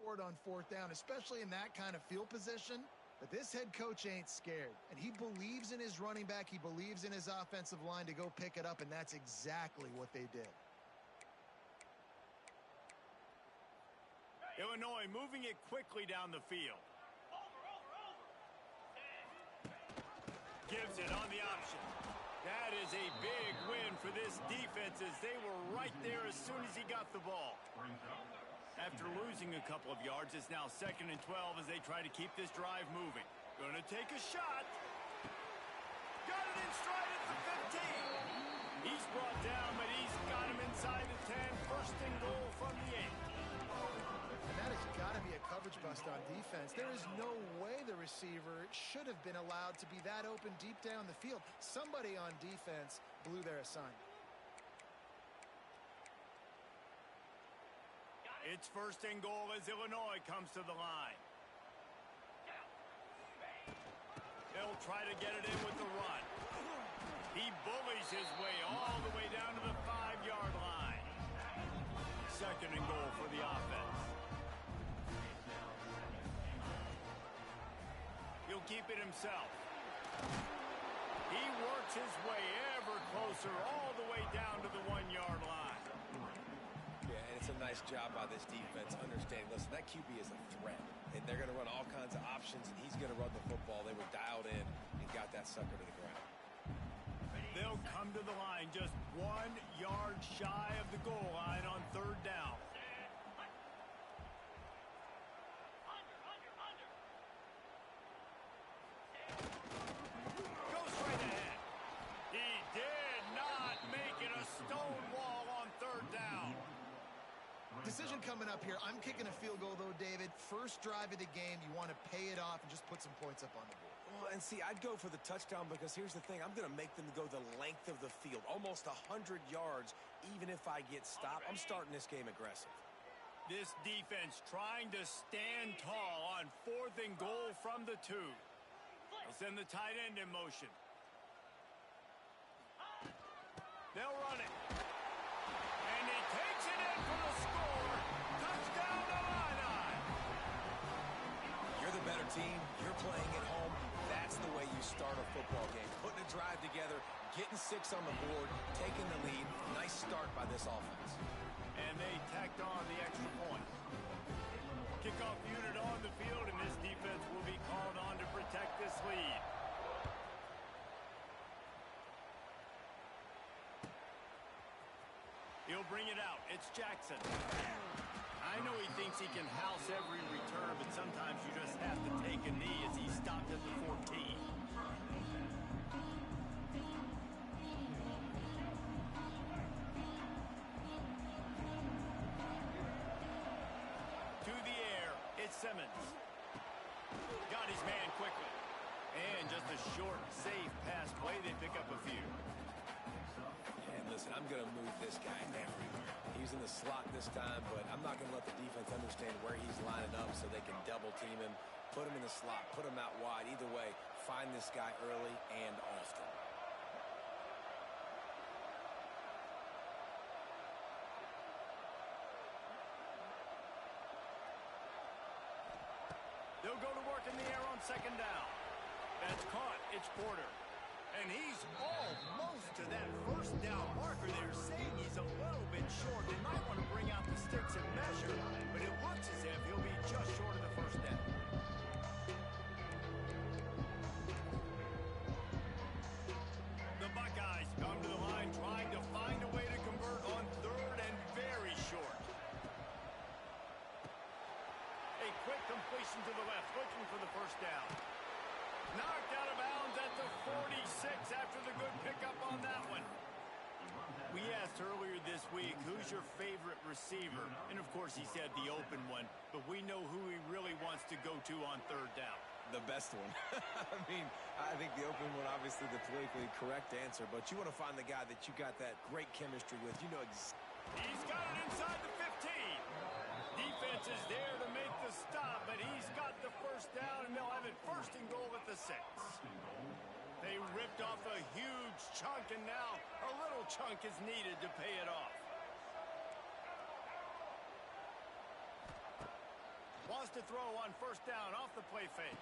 forward on fourth down, especially in that kind of field position. But this head coach ain't scared, and he believes in his running back. He believes in his offensive line to go pick it up, and that's exactly what they did. Illinois moving it quickly down the field. Gives it on the option. That is a big win for this defense as they were right there as soon as he got the ball. After losing a couple of yards, it's now 2nd and 12 as they try to keep this drive moving. Going to take a shot. Got it in stride at the 15. He's brought down, but he's got him inside the 10. 1st and goal from the 8. And that has got to be a coverage bust on defense. There is no way the receiver should have been allowed to be that open deep down the field. Somebody on defense blew their assignment. It's 1st and goal as Illinois comes to the line. They'll try to get it in with the run. He bullies his way all the way down to the 5-yard line. 2nd and goal for the offense. He'll keep it himself. He works his way ever closer all the way down to the 1-yard line. Yeah, and it's a nice job by this defense understanding, listen, that QB is a threat, and they're going to run all kinds of options, and he's going to run the football. They were dialed in and got that sucker to the ground. They'll come to the line just 1 yard shy of the goal line on 3rd down. Goes right ahead. He did not make it a stone wall on 3rd down. Decision coming up here. I'm kicking a field goal, though, David. First drive of the game, you want to pay it off and just put some points up on the board. Well, and see, I'd go for the touchdown because here's the thing. I'm going to make them go the length of the field, almost 100 yards, even if I get stopped. I'm starting this game aggressive. This defense trying to stand tall on 4th and goal from the 2. They'll send the tight end in motion. They'll run it. And he takes it in for the score. Touchdown to Illini. You're the better team. You're playing at home. That's the way you start a football game. Putting a drive together, getting 6 on the board, taking the lead. Nice start by this offense. And they tacked on the extra point. Kickoff unit on the field, and this defense will be called on to protect this lead. He'll bring it out. It's Jackson. I know he thinks he can house every return, but sometimes you just have to take a knee as he stopped at the 14. To the air, it's Simmons. Got his man quickly. And just a short, safe pass play. They pick up a few. And listen, I'm going to move this guy everywhere. He's in the slot this time, but I'm not going to let the defense understand where he's lining up so they can double team him, put him in the slot, put him out wide. Either way, find this guy early and often. They'll go to work in the air on 2nd down. That's caught. It's Porter. And he's almost to that 1st down marker. They're saying he's a little bit short. They might want to bring out the sticks and measure, but it looks as if he'll be just short of the 1st down. The Buckeyes come to the line trying to find a way to convert on 3rd and very short. A quick completion to the left, looking for the 1st down. Knocked out of bounds at the 46 after the good pickup on that one. We asked earlier this week, who's your favorite receiver? And, of course, he said the open one. But we know who he really wants to go to on 3rd down. The best one. I mean, I think the open one, obviously the politically correct answer. But you want to find the guy that you got that great chemistry with. You know exactly. He's got it inside the 15. Defense is there to make the stop, but he's got the 1st down, and they'll have it 1st and goal at the 6. They ripped off a huge chunk, and now a little chunk is needed to pay it off. to throw on first down off the play fake.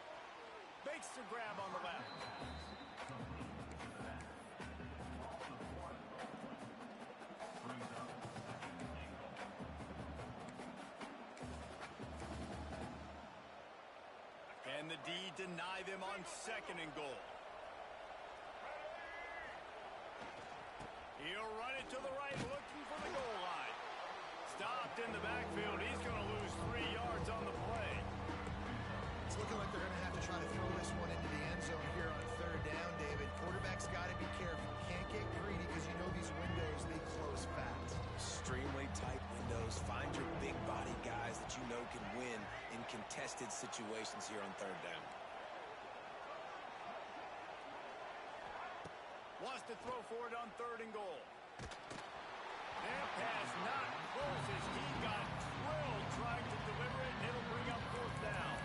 Makes the grab on the left. And the D deny them on 2nd and goal. He'll run it to the right, looking for the goal line. Stopped in the backfield. He's going to lose 3 yards on the play. It's looking like they're going to have to try to throw this one into the end zone here on 3rd down, David. Quarterback's got to be careful. Can't get greedy because you know these windows, they close fast. Extremely tight windows. Find your big body guys that you know can win in contested situations here on 3rd down. Wants to throw for it on 3rd and goal. That pass not close as he got drilled trying to deliver it, and it'll bring up 4th down.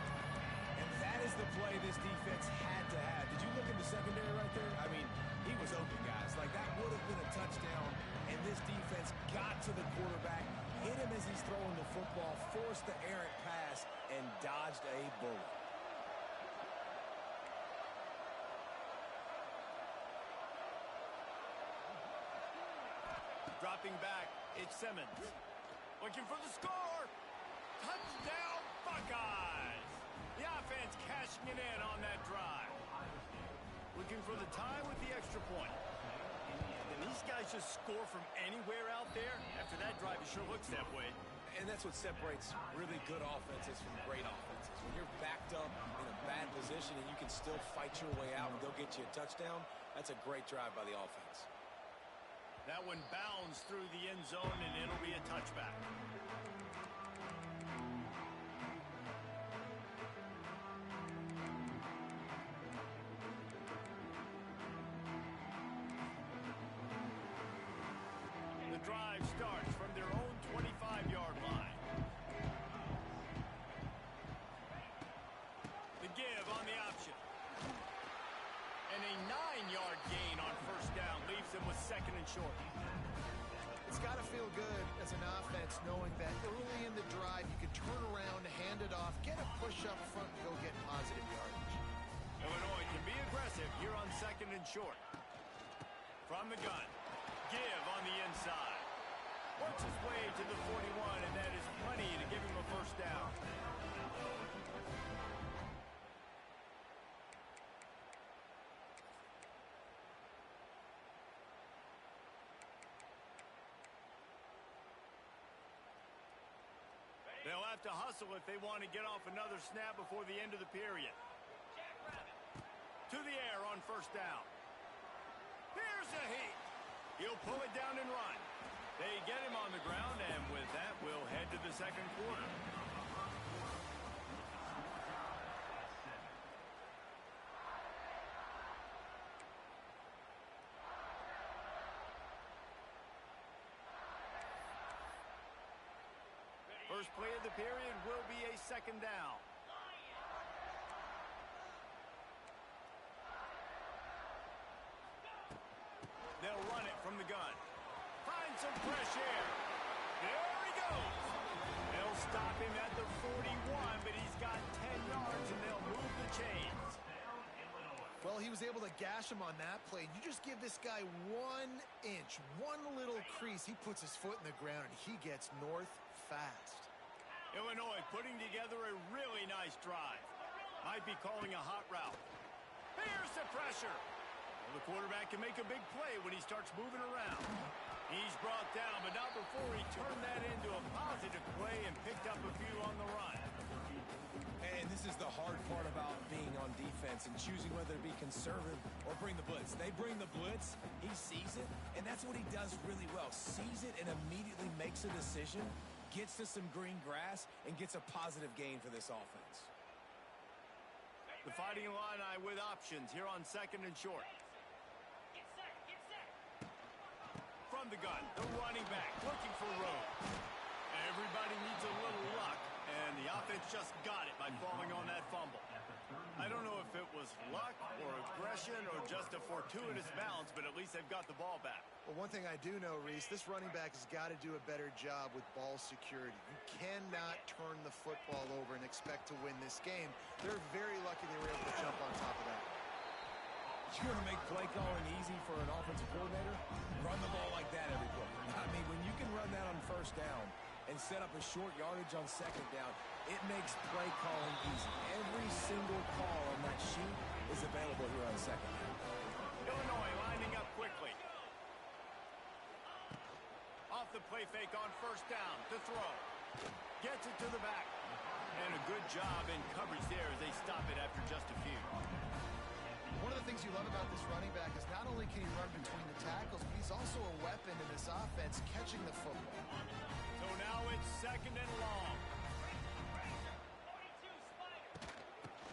And that is the play this defense had to have. Did you look in the secondary right there? I mean, he was open, guys. Like, that would have been a touchdown, and this defense got to the quarterback, hit him as he's throwing the football, forced the errant pass, and dodged a bullet. Dropping back, it's Simmons. Looking for the score. Touchdown, Buckeyes. The offense cashing it in on that drive. Looking for the tie with the extra point. And these guys just score from anywhere out there. After that drive, it sure looks that way. And that's what separates really good offenses from great offenses. When you're backed up in a bad position and you can still fight your way out and they'll get you a touchdown, that's a great drive by the offense. That one bounds through the end zone, and it'll be a touchback. The drive starts from their own 25-yard line. The give on the option. And a 9-yard gain on first down leaves them with 2nd and short. It's got to feel good as an offense knowing that early in the drive you can turn around, hand it off, get a push up front, and go get positive yardage. Illinois can be aggressive here on 2nd and short. From the gun. Give on the inside. Works his way to the 41, and that is plenty to give him a first down. They'll have to hustle if they want to get off another snap before the end of the period. To the air on first down. Here's a heat. He'll pull it down and run. They get him on the ground, and with that, we'll head to the 2nd quarter. First play of the period will be a 2nd down. They'll run it from the gun. Find some fresh air. There he goes. They'll stop him at the 41, but he's got 10 yards, and they'll move the chains. Well, he was able to gash him on that play. You just give this guy 1 inch, one little crease. He puts his foot in the ground, and he gets north fast. Illinois putting together a really nice drive. Might be calling a hot route. Here's the pressure. Well, the quarterback can make a big play when he starts moving around. He's brought down, but not before he turned that into a positive play and picked up a few on the run. And this is the hard part about being on defense and choosing whether to be conservative or bring the blitz. They bring the blitz, he sees it, and that's what he does really well. Sees it and immediately makes a decision, gets to some green grass, and gets a positive gain for this offense. The Fighting Illini with options here on 2nd and short. From the gun, the running back looking for room. Everybody needs a little luck, and the offense just got it by falling on that fumble. I don't know if it was luck or aggressive. aggression or just a fortuitous bounce, but at least they've got the ball back. Well, one thing I do know, Reese, this running back has got to do a better job with ball security. You cannot turn the football over and expect to win this game. They're very lucky they were able to jump on top of that. You want to make play calling easy for an offensive coordinator? Run the ball like that every play. I mean, when you can run that on first down and set up a short yardage on second down, it makes play calling easy. Every single call on that sheet is available here on second down. Illinois lining up quickly. Off the play fake on first down to throw. Gets it to the back. And a good job in coverage there as they stop it after just a few. One of the things you love about this running back is not only can he run between the tackles, but he's also a weapon in this offense catching the football. So now it's second and long.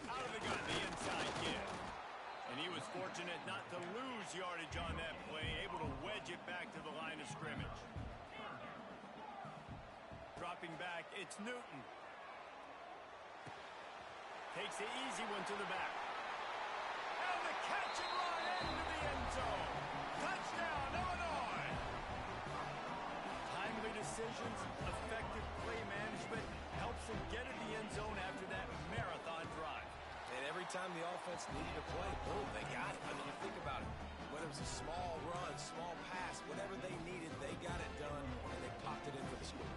Out of the gun, the inside give. And he was fortunate not to lose yardage on that play, able to wedge it back to the line of scrimmage. Dropping back, it's Newton. Takes the easy one to the back. And the catch and run into the end zone. Touchdown, Illinois! Timely decisions, effective play management helps them get in the end zone after that marathon drive. And every time the offense needed a play, boom, they got it. I mean, you think about it. Whether it was a small run, small pass, whatever they needed, they got it done, and they popped it in for the score.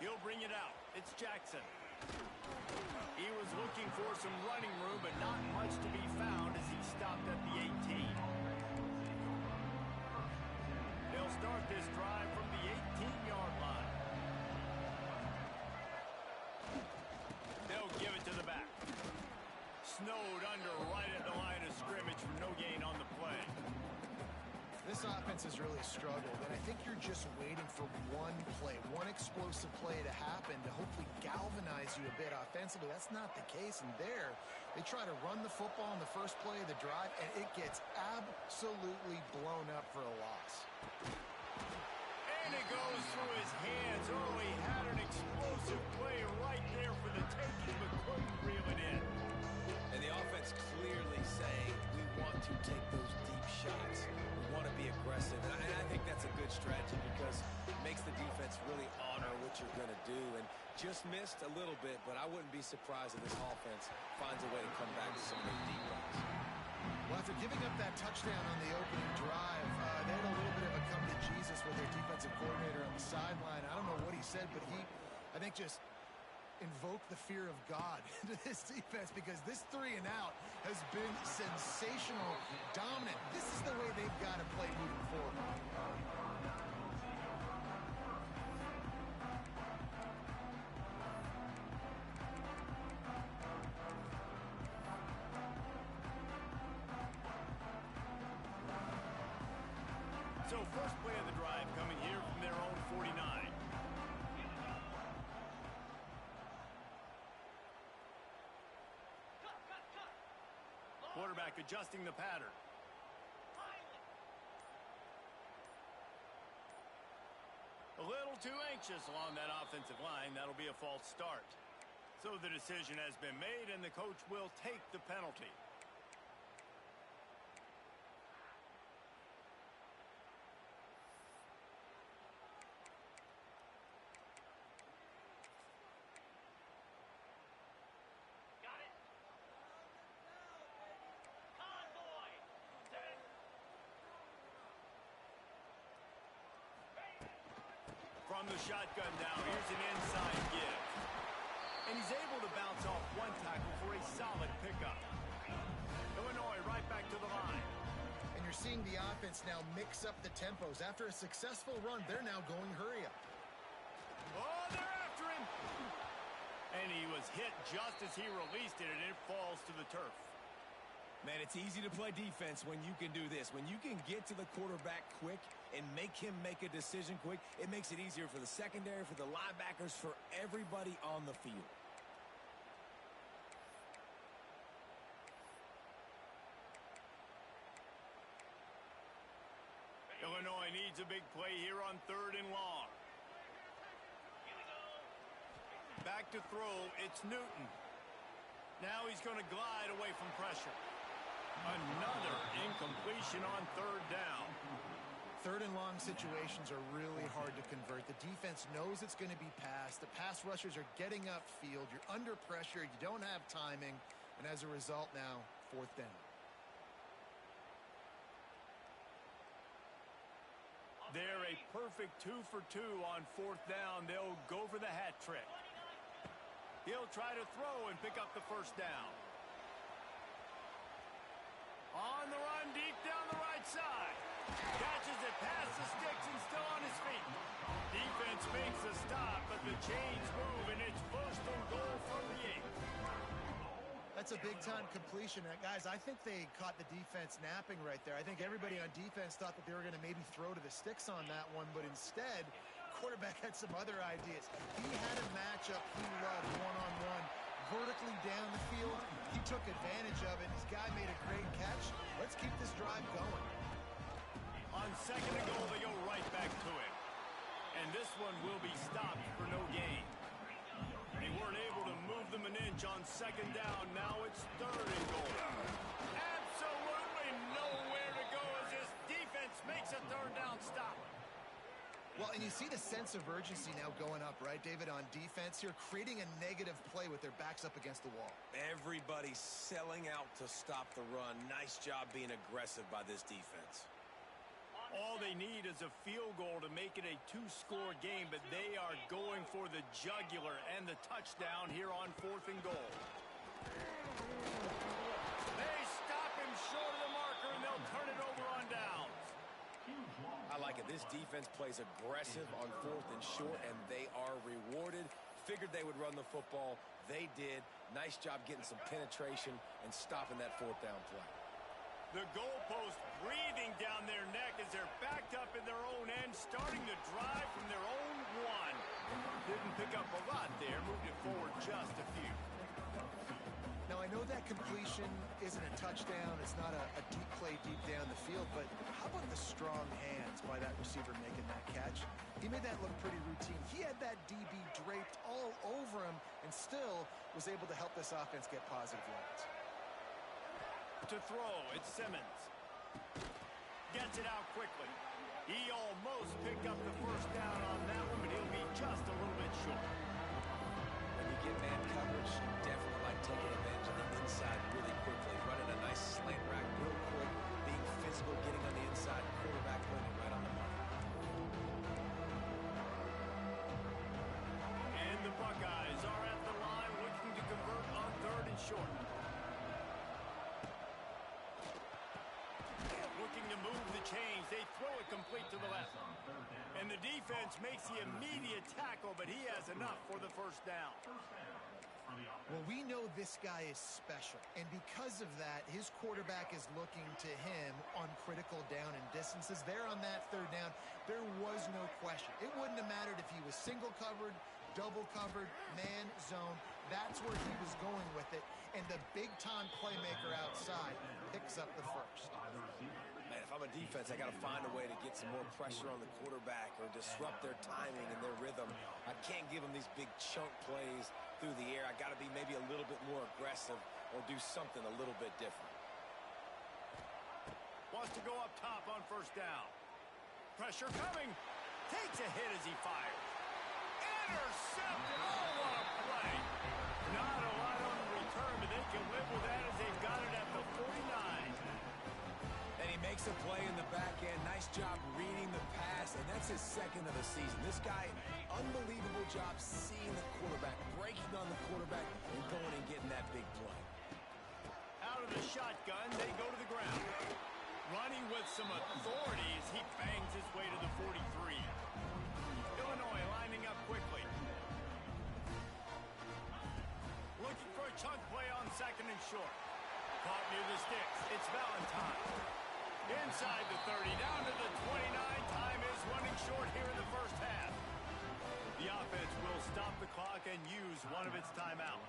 He'll bring it out. It's Jackson. He was looking for some running room, but not much to be found as he stopped at the 18. They'll start this drive from the 18-yard line. They'll give it to the back. Snowed under right at the line of scrimmage for no gain on the play. This offense has really struggled, and I think you're just waiting for one play, one explosive play to happen to hopefully galvanize you a bit offensively. That's not the case, and there, they try to run the football in the first play of the drive, and it gets absolutely blown up for a loss. And it goes through his hands. Oh, he had an explosive play right there for the taking, but couldn't reel it in. And the offense clearly saying, we want to take those deep shots. We want to be aggressive. And I think that's a good strategy because it makes the defense really honor what you're going to do. And just missed a little bit, but I wouldn't be surprised if this offense finds a way to come back to some of those deep runs. Well, after giving up that touchdown on the opening drive, they had a little bit of a come to Jesus with their defensive coordinator on the sideline. I don't know what he said, but he, I think, just invoked the fear of God into this defense because this 3 and out has been sensational, dominant. This is the way they've got to play moving forward. So first play of the drive coming here from their own 49. Quarterback adjusting the pattern. A little too anxious along that offensive line. That'll be a false start. So the decision has been made, and the coach will take the penalty. From the shotgun now, here's an inside give. And he's able to bounce off one tackle for a solid pickup. Illinois right back to the line. And you're seeing the offense now mix up the tempos. After a successful run, they're now going hurry up. Oh, they're after him. And he was hit just as he released it, and it falls to the turf. Man, it's easy to play defense when you can do this. When you can get to the quarterback quick and make him make a decision quick, it makes it easier for the secondary, for the linebackers, for everybody on the field. Illinois needs a big play here on 3rd and long. Back to throw, it's Newton. Now he's going to glide away from pressure. Another incompletion on third down. Third and long situations are really hard to convert. The defense knows it's going to be passed. The pass rushers are getting upfield. You're under pressure. You don't have timing. And as a result now, fourth down. They're a perfect 2 for 2 on fourth down. They'll go for the hat trick. He'll try to throw and pick up the first down. On the run, deep down the right side. Catches it past the sticks and still on his feet. Defense makes the stop, but the chains move, and it's first and goal from the 8. That's a big-time completion. Guys, I think they caught the defense napping right there. I think everybody on defense thought that they were going to maybe throw to the sticks on that one, but instead, quarterback had some other ideas. He had a matchup he loved one-on-one, vertically down the field. He took advantage of it. His guy made a great catch. Let's keep this drive going. On second and goal, they go right back to it. And this one will be stopped for no gain. They weren't able to move them an inch on second down. Now it's third and goal. Absolutely nowhere to go as this defense makes a third down stop. Well, and you see the sense of urgency now going up, right, David, on defense here, creating a negative play with their backs up against the wall. Everybody's selling out to stop the run. Nice job being aggressive by this defense. All they need is a field goal to make it a 2-score game, but they are going for the jugular and the touchdown here on fourth and goal. They stop him short of the marker, and they'll turn it over on downs. I like it. This defense plays aggressive on fourth and short, and they are rewarded. Figured they would run the football. They did. Nice job getting some penetration and stopping that fourth down play. The goalpost breathing down their neck as they're backed up in their own end, starting to drive from their own 1. Didn't pick up a lot there, moved it forward just a few. Now, I know that completion isn't a touchdown. It's not a deep play deep down the field, but how about the strong hands by that receiver making that catch? He made that look pretty routine. He had that DB draped all over him and still was able to help this offense get positive yards. To throw, it's Simmons. Gets it out quickly. He almost picked up the first down on that one, but he'll be just a little bit short. When you get man coverage, you definitely like taking advantage of the inside really quickly. Running a nice slant rack real quick, being physical, getting on the inside, quarterback landing right on the mark. And the Buckeyes are at the line looking to convert on third and short. Looking to move the chains. They throw it complete to the left. And the defense makes the immediate tackle, but he has enough for the first down. Well, we know this guy is special, and because of that, his quarterback is looking to him on critical down and distances. There on that third down, there was no question. It wouldn't have mattered if he was single covered, double covered, man zone. That's where he was going with it, and the big-time playmaker outside picks up the first. Man, if I'm a defense, I got to find a way to get some more pressure on the quarterback or disrupt their timing and their rhythm. I can't give them these big chunk plays through the air. I got to be maybe a little bit more aggressive or do something a little bit different. Wants to go up top on first down. Pressure coming. Takes a hit as he fires. Intercepted. Oh, what a play. Not a lot on the return, but they can live with that as they've got it at the 49. And he makes a play in the back end. Nice job reading the pass, and that's his second of the season. This guy, unbelievable job seeing the quarterback, breaking on the quarterback, and going and getting that big play. Out of the shotgun, they go to the ground. Running with some authority as he bangs his way to the 43. Illinois lining up quickly. Looking for a chunk play on second and short. Caught near the sticks. It's Valentine. Inside the 30, down to the 29. Time is running short here in the first half. The offense will stop the clock and use one of its timeouts.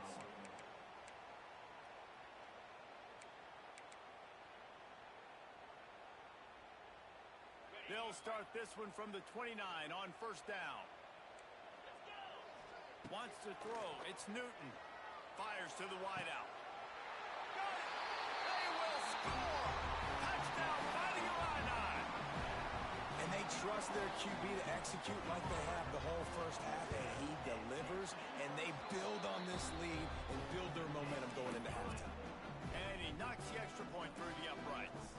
They'll start this one from the 29 on first down. Wants to throw. It's Newton. Fires to the wideout. Got it! They will score! Touchdown, Fighting Illini! And they trust their QB to execute like they have the whole first half, and he delivers, and they build on this lead and build their momentum going into halftime. And he knocks the extra point through the uprights.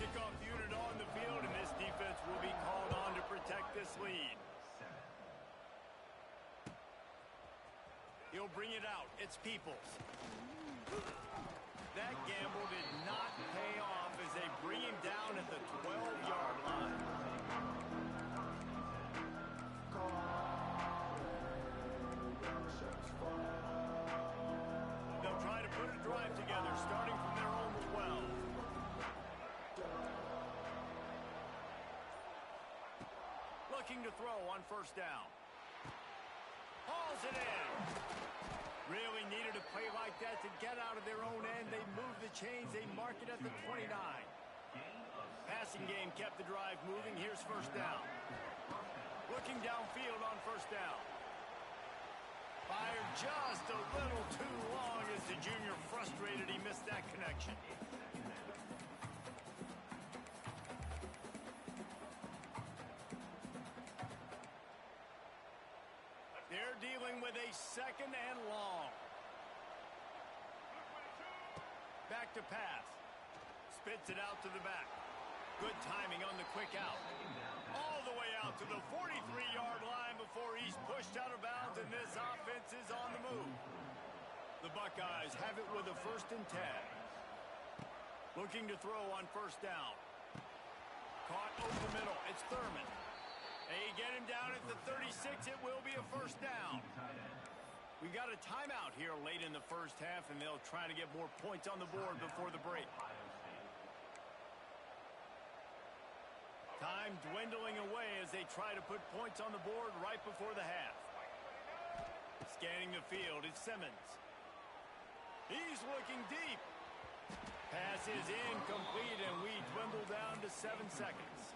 Kickoff unit on the field, and this defense will be called on to protect this lead. He'll bring it out. It's Peoples. That gamble did not pay off as they bring him down at the 12-yard line. They'll try to put a drive together, starting from their own 12. Looking to throw on first down. Hauls it in. Really needed a play like that to get out of their own end. They move the chains. They mark it at the 29. Passing game kept the drive moving. Here's first down. Looking downfield on first down. Fired just a little too long as the junior frustrated. He missed that connection. They're dealing with a second and long. Back to pass. Spits it out to the back. Good timing on the quick out. All the way out to the 43-yard line before he's pushed out of bounds, and this offense is on the move. The Buckeyes have it with a 1st and 10. Looking to throw on first down. Caught over the middle. It's Thurman. They get him down at the 36. It will be a first down. We got a timeout here late in the first half, and they'll try to get more points on the board before the break. Time dwindling away as they try to put points on the board right before the half. Scanning the field, it's Simmons. He's looking deep. Pass is incomplete, and we dwindle down to 7 seconds.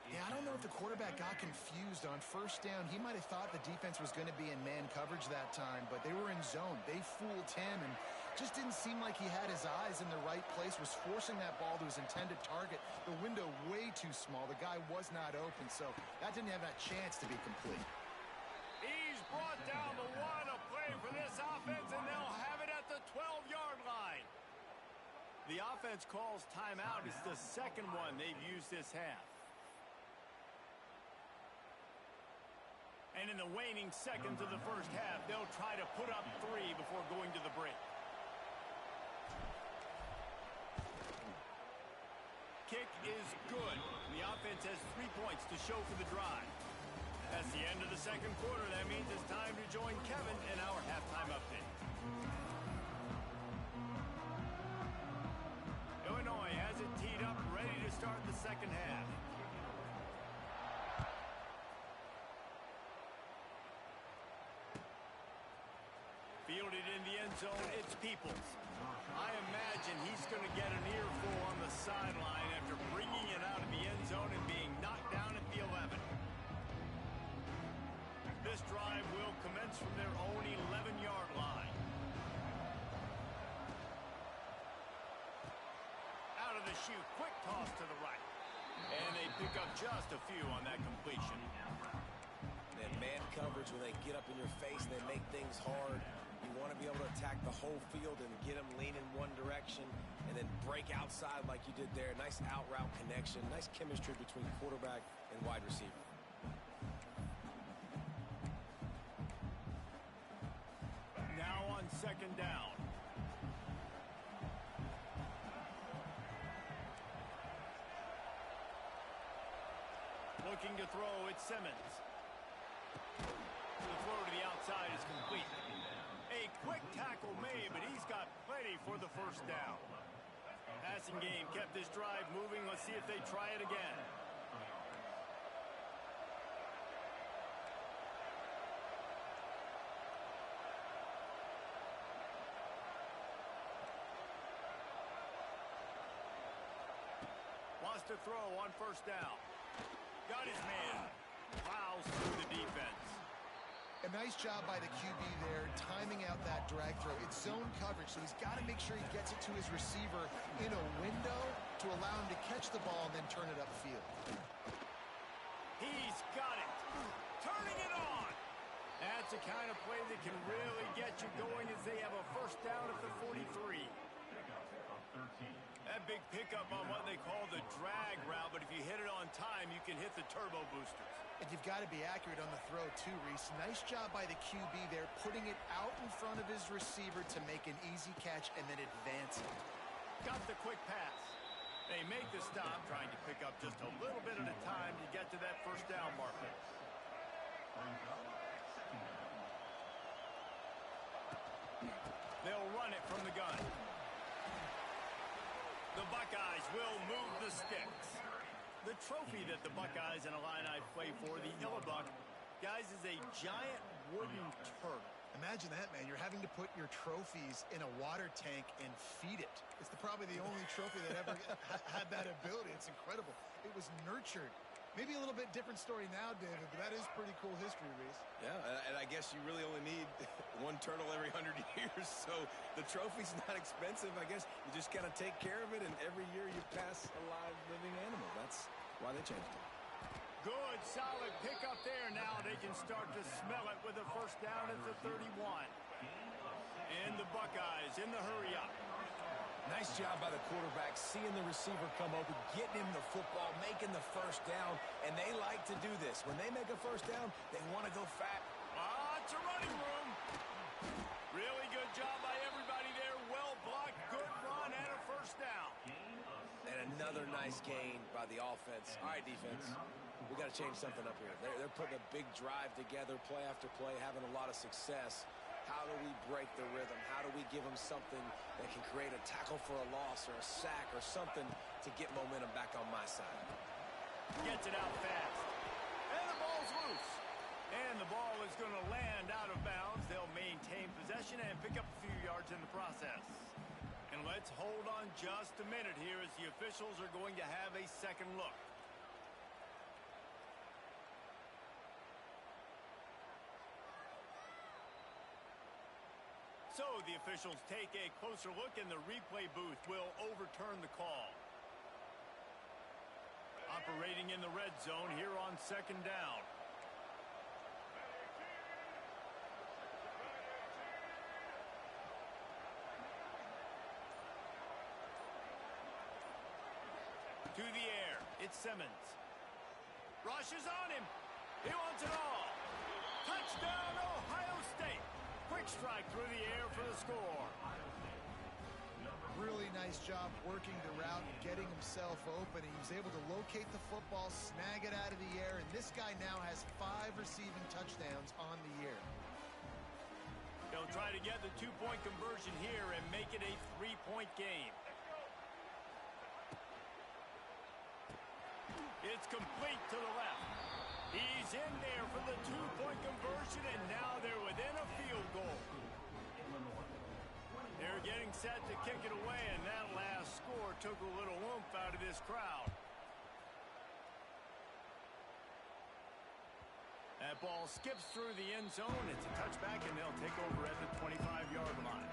Yeah, I don't know if the quarterback got confused on first down. He might have thought the defense was going to be in man coverage that time, but they were in zone. They fooled him and just didn't seem like he had his eyes in the right place, was forcing that ball to his intended target. The window way too small. The guy was not open, so that didn't have that chance to be complete. He's brought down the one, a play for this offense, and they'll have it at the 12-yard line. The offense calls timeout. It's the second one they've used this half. And in the waning seconds of the first half, they'll try to put up 3 before going to the break. Kick is good. The offense has 3 points to show for the drive. That's the end of the second quarter. That means it's time to join Kevin in our halftime update. Illinois has it teed up, ready to start the second half. Fielded in the end zone, it's Peoples. I imagine he's going to get an earful on the sideline after bringing it out of the end zone and being knocked down at the 11. This drive will commence from their own 11-yard line. Out of the chute, quick toss to the right. And they pick up just a few on that completion. And man coverage, when they get up in your face and they make things hard, you want to be able to attack the whole field and get them leaning one direction and then break outside like you did there. Nice out route connection, nice chemistry between quarterback and wide receiver. Now on second down. Looking to throw, it's Simmons. The throw to the outside is complete. A quick tackle made, but he's got plenty for the first down. Passing game kept this drive moving. Let's see if they try it again. Wants to throw on first down. Got his man. Plows through the defense. A Nice job by the QB there, timing out that drag throw. It's zone coverage, so he's got to make sure he gets it to his receiver in a window to allow him to catch the ball and then turn it upfield. He's got it. Turning it on. That's the kind of play that can really get you going as they have a first down at the 43. That big pickup on what they call the drag route, but if you hit it on time, you can hit the turbo boosters. And you've got to be accurate on the throw too, Reese. Nice job by the QB there, putting it out in front of his receiver to make an easy catch and then advancing. Got the quick pass. They make the stop, trying to pick up just a little bit at a time to get to that first down marker. They'll run it from the gun. The Buckeyes will move the sticks. The trophy that the Buckeyes and Illini play for, the Illabuck, guys, is a giant wooden turtle. Imagine that, man. You're having to put your trophies in a water tank and feed it. It's probably the only trophy that ever had that ability. It's incredible. It was nurtured. Maybe a little bit different story now, David, but that is pretty cool history, Reese. Yeah, and I guess you really only need one turtle every 100 years, so the trophy's not expensive. I guess you just got to take care of it, and every year you pass a live living animal. That's why they changed it. Good, solid pickup there. Now they can start to smell it with a first down at the 31. And the Buckeyes in the hurry-up. Nice job by the quarterback, seeing the receiver come open, getting him the football, making the first down, and they like to do this. When they make a first down, they want to go fat. Lots of running room. Really good job by everybody there. Well blocked, good run, and a first down. And another nice gain by the offense. All right, defense, we got to change something up here. They're putting a big drive together, play after play, having a lot of success. How do we break the rhythm? How do we give them something that can create a tackle for a loss or a sack or something to get momentum back on my side? Gets it out fast. And the ball's loose. And the ball is going to land out of bounds. They'll maintain possession and pick up a few yards in the process. And let's hold on just a minute here as the officials are going to have a second look. So the officials take a closer look, and the replay booth will overturn the call. Operating in the red zone here on second down. To the air, it's Simmons. Rushes on him. He wants it all. Touchdown, Ohio State. Quick strike through the air for the score. Really nice job working the route and getting himself open. He was able to locate the football, snag it out of the air, and this guy now has 5 receiving touchdowns on the year. He'll try to get the 2-point conversion here and make it a 3-point game. It's complete to the left. He's in there for the 2-point conversion, and now they're within a field goal. They're getting set to kick it away, and that last score took a little oomph out of this crowd. That ball skips through the end zone. It's a touchback, and they'll take over at the 25-yard line.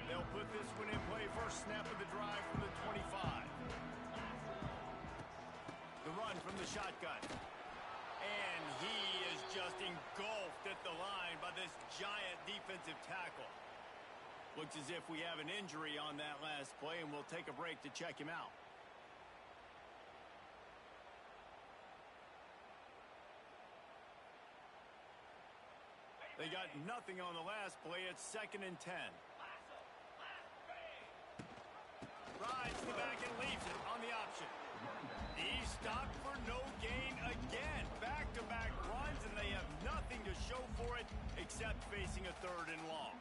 They'll put this one in play. First snap of the drive from the 25. The run from the shotgun. And he is just engulfed at the line by this giant defensive tackle. Looks as if we have an injury on that last play, and we'll take a break to check him out. They got nothing on the last play. It's 2nd and 10. Rides the back and leaves it on the option. He's stopped for no gain again. Back-to-back runs, and they have nothing to show for it except facing a 3rd and long.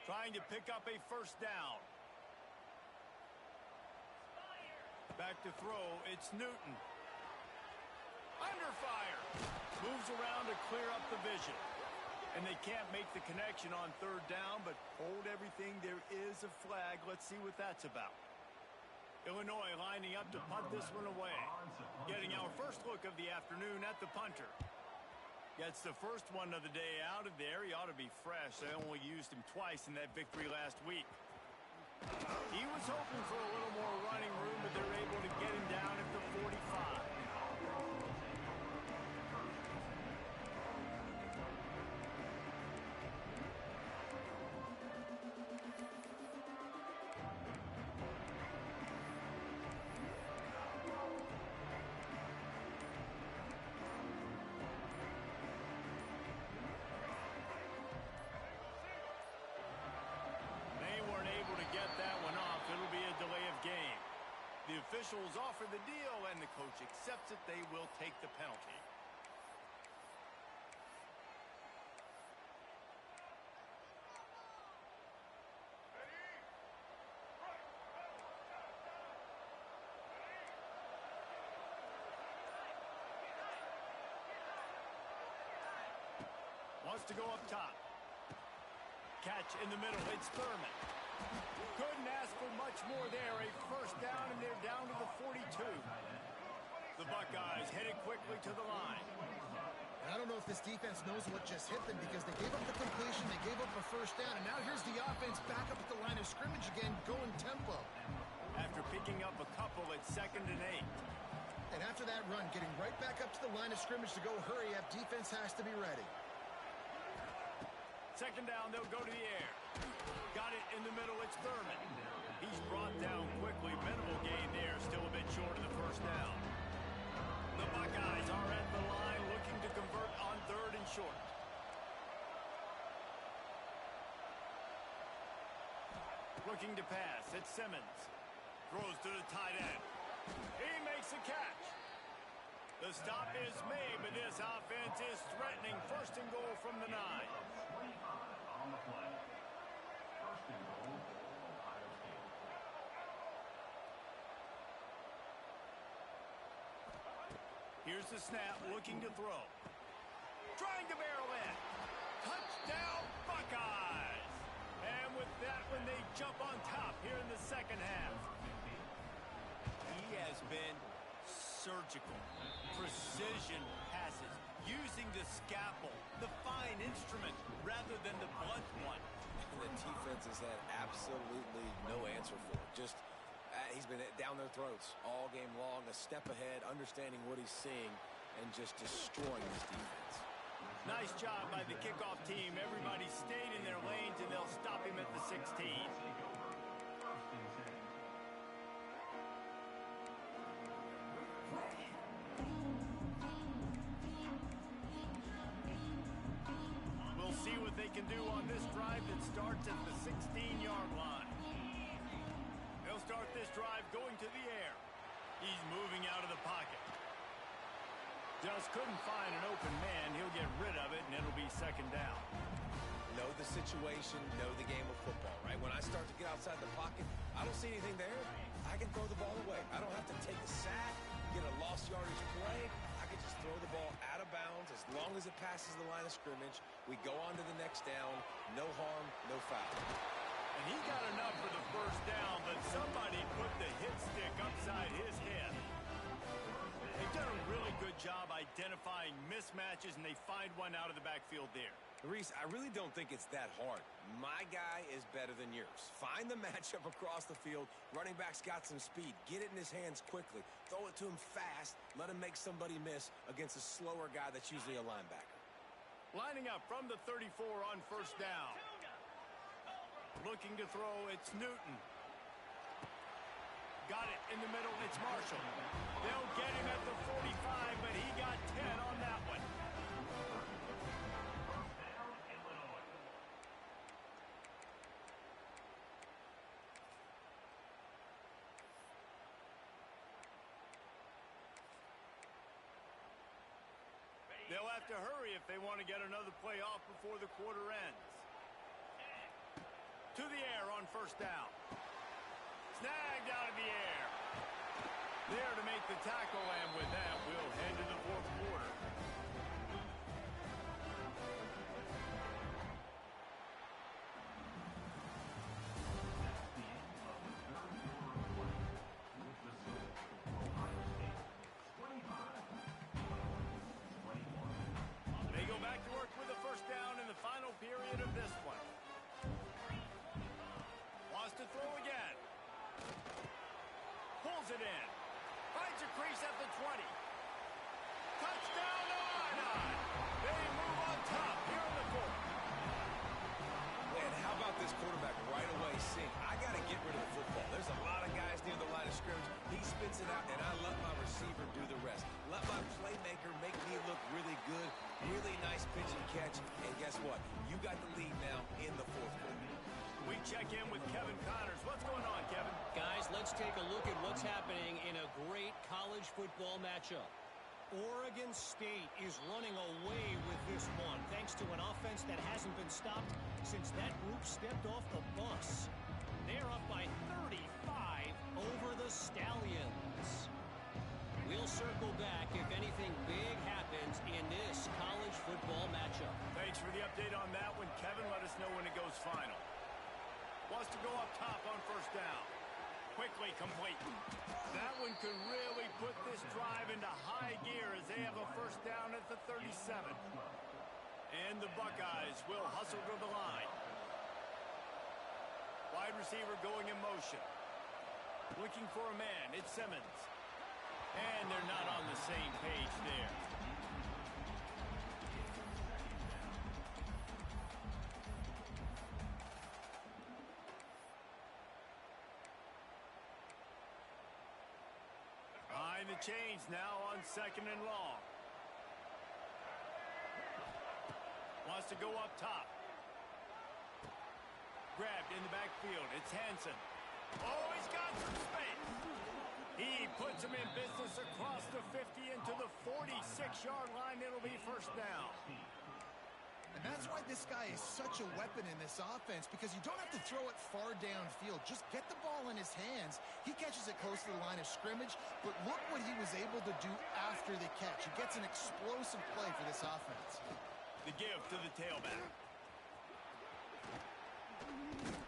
Trying to pick up a first down. Back to throw, it's Newton. Under fire. Moves around to clear up the vision. And they can't make the connection on third down, but hold everything. There is a flag. Let's see what that's about. Illinois lining up to punt this one away. Getting our first look of the afternoon at the punter. Gets the first one of the day out of there. He ought to be fresh. They only used him twice in that victory last week. He was hoping for a little more running room, but they're able to get him down at the 45. The officials offer the deal, and the coach accepts it. They will take the penalty. Wants to go up top. Catch in the middle. It's Thurman. Couldn't ask for much more there. A first down, and they're down to the 42. The Buckeyes headed quickly to the line. I don't know if this defense knows what just hit them because they gave up the completion, they gave up a first down, and now here's the offense back up at the line of scrimmage again, going tempo. After picking up a couple at 2nd and 8. And after that run, getting right back up to the line of scrimmage to go hurry up, defense has to be ready. 2nd down, they'll go to the air. Got it in the middle, it's Thurman. He's brought down quickly. Minimal gain there, still a bit short of the first down. The Buckeyes are at the line looking to convert on 3rd and short. Looking to pass, it's Simmons. Throws to the tight end. He makes a catch. The stop is made, but this offense is threatening. 1st and goal from the 9. On the play. 1st and goal, Ohio State. Here's the snap, looking to throw. Trying to barrel in. Touchdown, Buckeyes! And with that one, they jump on top here in the 2nd half. He has been surgical. Precision passes. Using the scalpel, the fine instrument, rather than the blunt one. And the defense has had absolutely no answer for it. Just, he's been down their throats all game long, a step ahead, understanding what he's seeing, and just destroying this defense. Nice job by the kickoff team. Everybody stayed in their lanes, and they'll stop him at the 16. Can do on this drive that starts at the 16-yard line. They'll start this drive going to the air. He's moving out of the pocket. Just couldn't find an open man. He'll get rid of it, and it'll be 2nd down. Know the situation, know the game of football, right? When I start to get outside the pocket, I don't see anything there. I can throw the ball away. I don't have to take a sack, get a lost yardage play. I can just throw the ball out of bounds as long as it passes the line of scrimmage. We go on to the next down. No harm, no foul. And he got enough for the first down, but somebody put the hit stick upside his head. They've done a really good job identifying mismatches, and they find one out of the backfield there. Reese, I really don't think it's that hard. My guy is better than yours. Find the matchup across the field. Running back's got some speed. Get it in his hands quickly. Throw it to him fast. Let him make somebody miss against a slower guy that's usually a linebacker. Lining up from the 34 on 1st down. Looking to throw, it's Newton. Got it in the middle, it's Marshall. They'll get him at the 45, but he got 10 on that one. They'll have to hurry if they want to get another play off before the quarter ends. To the air on 1st down. Snagged out of the air. there to make the tackle, and with that, we'll head to the fourth quarter. They go back to work with a first down in the final period of this one. Wants to throw again. Pulls it in. Finds a crease at the 20. Touchdown to Iodine. They move on top here in the fourth. Man, how about this quarterback right away saying, I got to get rid of the football. There's a lot of guys near the line of scrimmage. He spits it out, and I let my receiver do the rest. Let my playmaker make me look really good. Really nice pitch and catch. And guess what? You got the lead now in the fourth quarter. We check in with Kevin Connors. What's going on, Kevin? Guys, let's take a look at what's happening in a great college football matchup. Oregon State is running away with this one, thanks to an offense that hasn't been stopped since that group stepped off the bus. They're up by 35 over the Stallions. We'll circle back if anything big happens in this college football matchup. Thanks for the update on that one, Kevin. Let us know when it goes final. Wants to go up top on first down. Quickly complete. That one could really put this drive into high gear as they have a first down at the 37. And the Buckeyes will hustle to the line. Wide receiver going in motion. Looking for a man. It's Simmons. And they're not on the same page there. Behind the chains now on second and long. Wants to go up top. Grabbed in the backfield. It's Hansen. Oh, he's got some space. He puts him in business across the 50 into the 46-yard line. It'll be first down. And that's why this guy is such a weapon in this offense, because you don't have to throw it far downfield. Just get the ball in his hands. He catches it close to the line of scrimmage, but look what he was able to do after the catch. He gets an explosive play for this offense. The give to the tailback.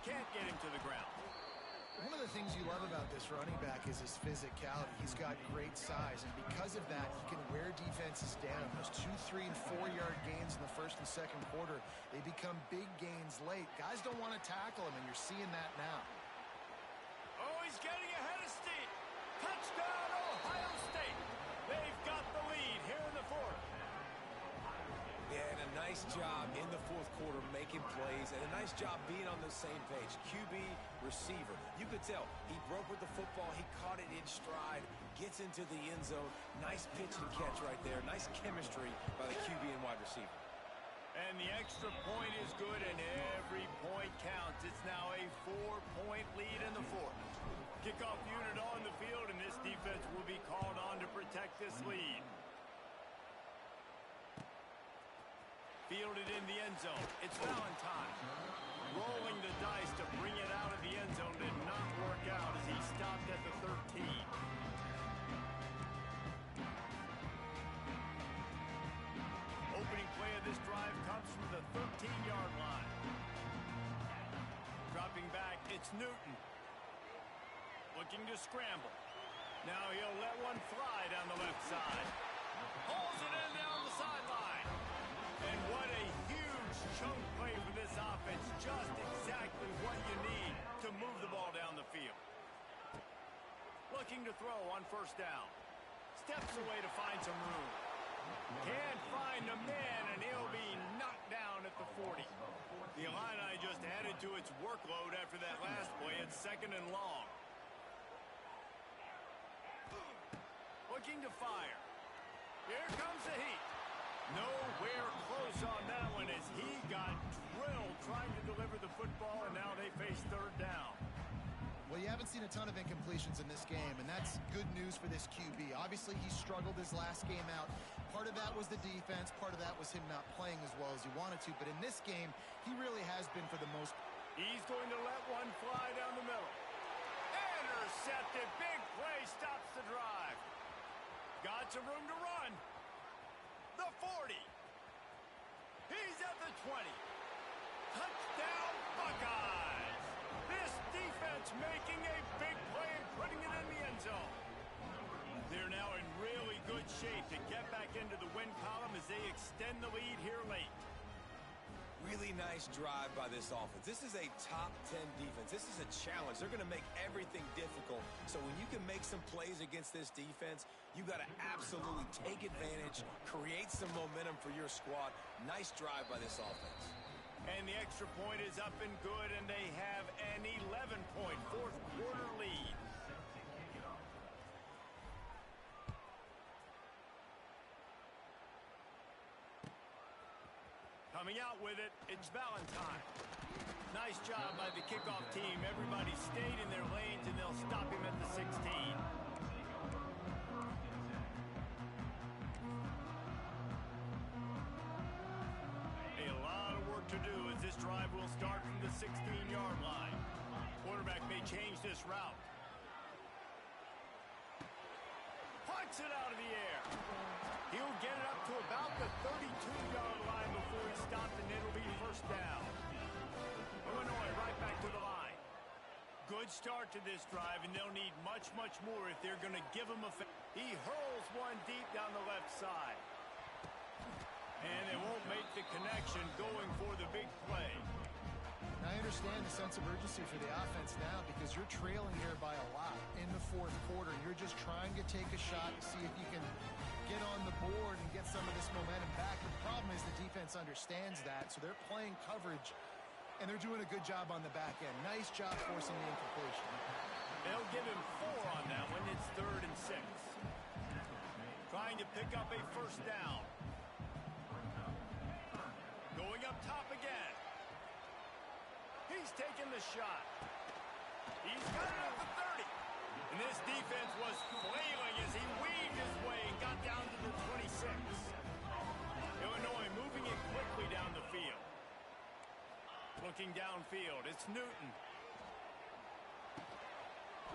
Can't get him to the ground. One of the things you love about this running back is his physicality. He's got great size, and because of that, he can wear defenses down. Those 2, 3, and 4-yard gains in the first and second quarter, they become big gains late. Guys don't want to tackle him, and you're seeing that now. Oh, he's getting ahead of steam. Touchdown, Ohio State. They've got the lead here in the fourth. Yeah, and a nice job in the fourth quarter making plays, and a nice job being on the same page. QB, receiver. You could tell he broke with the football. He caught it in stride, gets into the end zone. Nice pitch and catch right there. Nice chemistry by the QB and wide receiver. And the extra point is good, and every point counts. It's now a 4-point lead in the fourth. Kickoff unit on the field, and this defense will be called on to protect this lead. Fielded in the end zone. It's Valentine. Rolling the dice to bring it out of the end zone did not work out as he stopped at the 13. Opening play of this drive comes from the 13-yard line. Dropping back, it's Newton. Looking to scramble. Now he'll let one fly down the left side. Pulls it in down the sideline. And what a huge chunk play for this offense. Just exactly what you need to move the ball down the field. Looking to throw on first down. Steps away to find some room. Can't find a man, and he'll be knocked down at the 40. The Illini just added to its workload after that last play. It's second and long. Looking to fire. Here comes the heat. Nowhere close on that one as he got drilled trying to deliver the football, and now they face third down. Well, you haven't seen a ton of incompletions in this game, and that's good news for this QB. Obviously, he struggled his last game out. Part of that was the defense. Part of that was him not playing as well as he wanted to. But in this game, he really has been for the most. He's going to let one fly down the middle. Intercepted. Big play stops the drive. lots of room to run. The 40. He's at the 20. Touchdown, Buckeyes. This defense making a big play and putting it in the end zone. They're now in really good shape to get back into the win column as they extend the lead here late. Really nice drive by this offense. This is a top 10 defense. This is a challenge. They're going to make everything difficult. So when you can make some plays against this defense, you got to absolutely take advantage, create some momentum for your squad. Nice drive by this offense. And the extra point is up and good, and they have an 11-point fourth quarter lead. Coming out with it, it's Valentine. Nice job by the kickoff team. Everybody stayed in their lanes, and they'll stop him at the 16. A lot of work to do as this drive will start from the 16-yard line. Quarterback may change this route. Punts it out of the air. He'll get it up to about the 32-yard line before he stopped, and it'll be first down. Illinois right back to the line. Good start to this drive, and they'll need much, much more if they're going to give him a... He hurls one deep down the left side. And they won't make the connection going for the big play. I understand the sense of urgency for the offense now because you're trailing here by a lot in the fourth quarter. You're just trying to take a shot to see if you can get on the board and get some of this momentum back. The problem is the defense understands that, so they're playing coverage, and they're doing a good job on the back end. Nice job forcing the incompletion. They'll give him 4 on that one. It's 3rd and 6. Trying to pick up a first down. Going up top again. He's taking the shot. He's got it at the 30. And this defense was flailing as he weaved his way and got down to the 26. Illinois moving it quickly down the field. Looking downfield, it's Newton.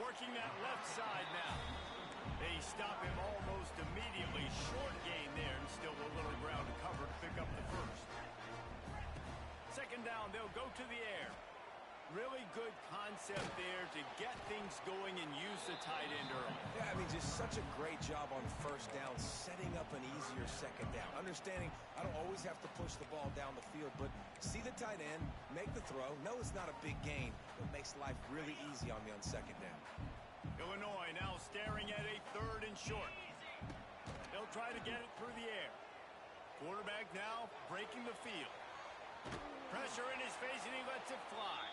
Working that left side now. They stop him almost immediately. Short gain there and still a little ground to cover to pick up the first. Second down, they'll go to the air. Really good concept there to get things going and use the tight end early. Yeah, I mean, just such a great job on first down, setting up an easier second down. Understanding I don't always have to push the ball down the field, but see the tight end, make the throw. No, it's not a big gain, but makes life really easy on me on second down. Illinois now staring at a 3rd and short. They'll try to get it through the air. Quarterback now breaking the field. Pressure in his face, and he lets it fly.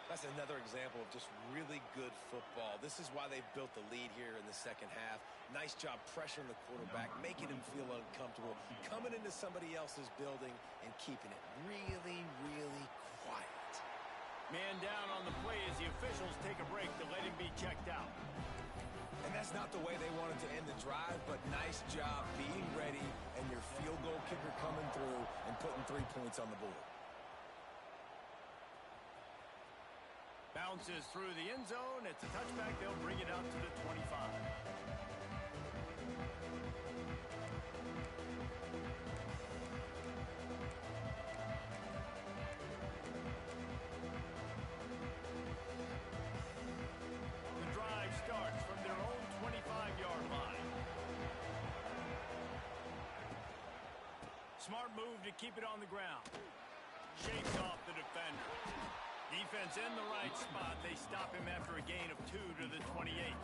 That's another example of just really good football. This is why they've built the lead here in the second half. Nice job pressuring the quarterback, making him feel uncomfortable, coming into somebody else's building and keeping it really, really quiet. Man down on the play as the officials take a break to let him be checked out. And that's not the way they wanted to end the drive, but nice job being ready and your field goal kicker coming through and putting 3 points on the board. Bounces through the end zone. It's a touchback. They'll bring it out to the 25. The drive starts from their own 25-yard line. Smart move to keep it on the ground. Shakes off the defender. Defense in the right spot. They stop him after a gain of 2 to the 28.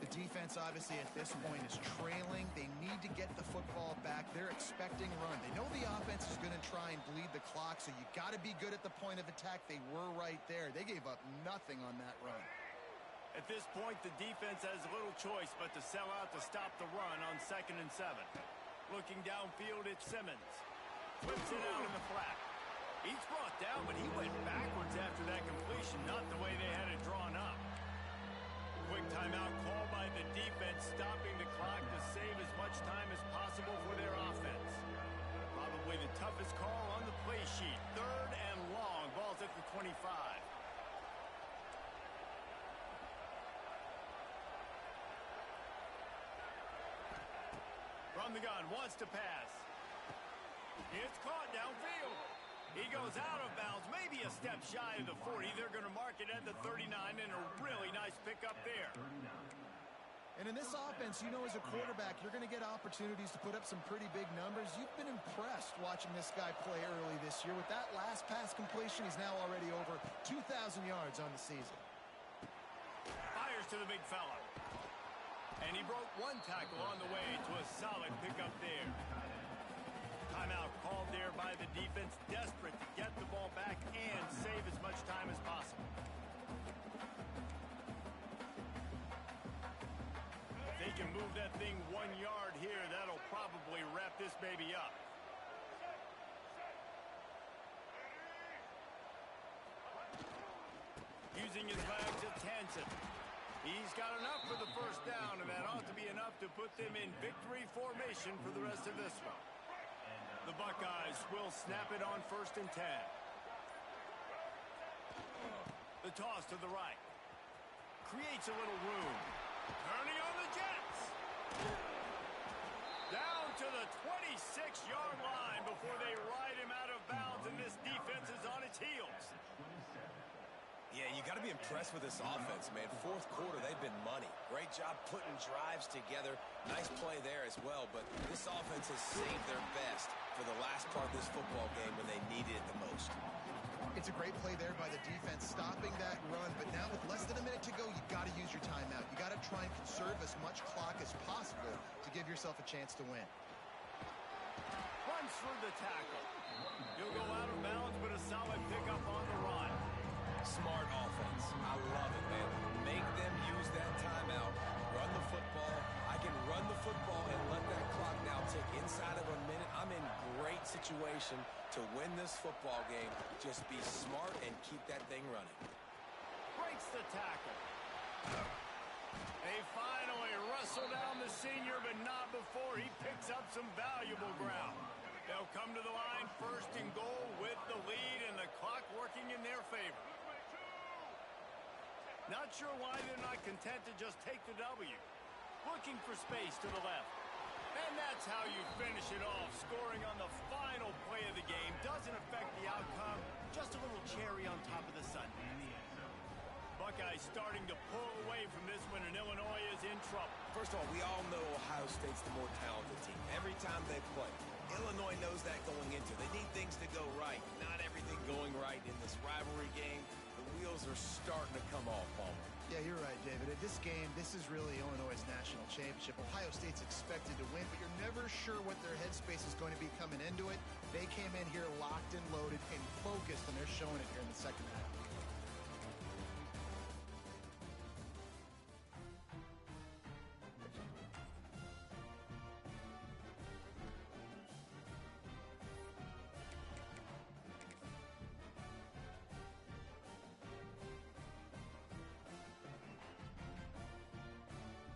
The defense, obviously, at this point is trailing. They need to get the football back. They're expecting run. They know the offense is going to try and bleed the clock, so you got to be good at the point of attack. They were right there. They gave up nothing on that run. At this point, the defense has little choice but to sell out to stop the run on 2nd and 7. Looking downfield, it's Simmons. Flips it out in the flat. He's brought down, but he went backwards after that completion, not the way they had it drawn up. Quick timeout call by the defense, stopping the clock to save as much time as possible for their offense. Probably the toughest call on the play sheet. 3rd and long. Ball's at the 25. From the gun, wants to pass. It's caught downfield. He goes out of bounds, maybe a step shy of the 40. They're going to mark it at the 39, and a really nice pickup there. And in this offense, you know, as a quarterback, you're going to get opportunities to put up some pretty big numbers. You've been impressed watching this guy play early this year. With that last pass completion, he's now already over 2,000 yards on the season. Fires to the big fella. And he broke one tackle on the way to a solid pickup there. Timeout called there by the defense, desperate to get the ball back and save as much time as possible. If they can move that thing 1 yard here, that'll probably wrap this baby up. Using his legs, it's Hansen. He's got enough for the first down, and that ought to be enough to put them in victory formation for the rest of this one. The Buckeyes will snap it on 1st and 10. The toss to the right. Creates a little room. Turning on the Jets. Down to the 26-yard line before they ride him out of bounds, and this defense is on its heels. Yeah, you got to be impressed with this offense, man. Fourth quarter, they've been money. Great job putting drives together. Nice play there as well, but this offense has saved their best for the last part of this football game when they needed it the most. It's a great play there by the defense, stopping that run, but now with less than a minute to go, you've got to use your timeout. You got to try and conserve as much clock as possible to give yourself a chance to win. Runs through the tackle. He'll go out of bounds, but a solid pickup on the run. Smart offense. I love it, man. Make them use that timeout. Run the football. I can run the football and let that clock now tick inside of a minute. I'm in great situation to win this football game. Just be smart and keep that thing running. Breaks the tackle. They finally wrestle down the senior, but not before he picks up some valuable ground. They'll come to the line 1st and goal with the lead and the clock working in their favor. Not sure why they're not content to just take the W. Looking for space to the left. And that's how you finish it off. Scoring on the final play of the game doesn't affect the outcome. Just a little cherry on top of the sundae. Buckeyes starting to pull away from this one, and Illinois is in trouble. First of all, we all know Ohio State's the more talented team. Every time they play, Illinois knows that going into it. They need things to go right. Not everything going right in this rivalry game. The wheels are starting to come off, Palmer. Yeah, you're right, David. At this game, this is really Illinois' national championship. Ohio State's expected to win, but you're never sure what their headspace is going to be coming into it. They came in here locked and loaded and focused, and they're showing it here in the second half.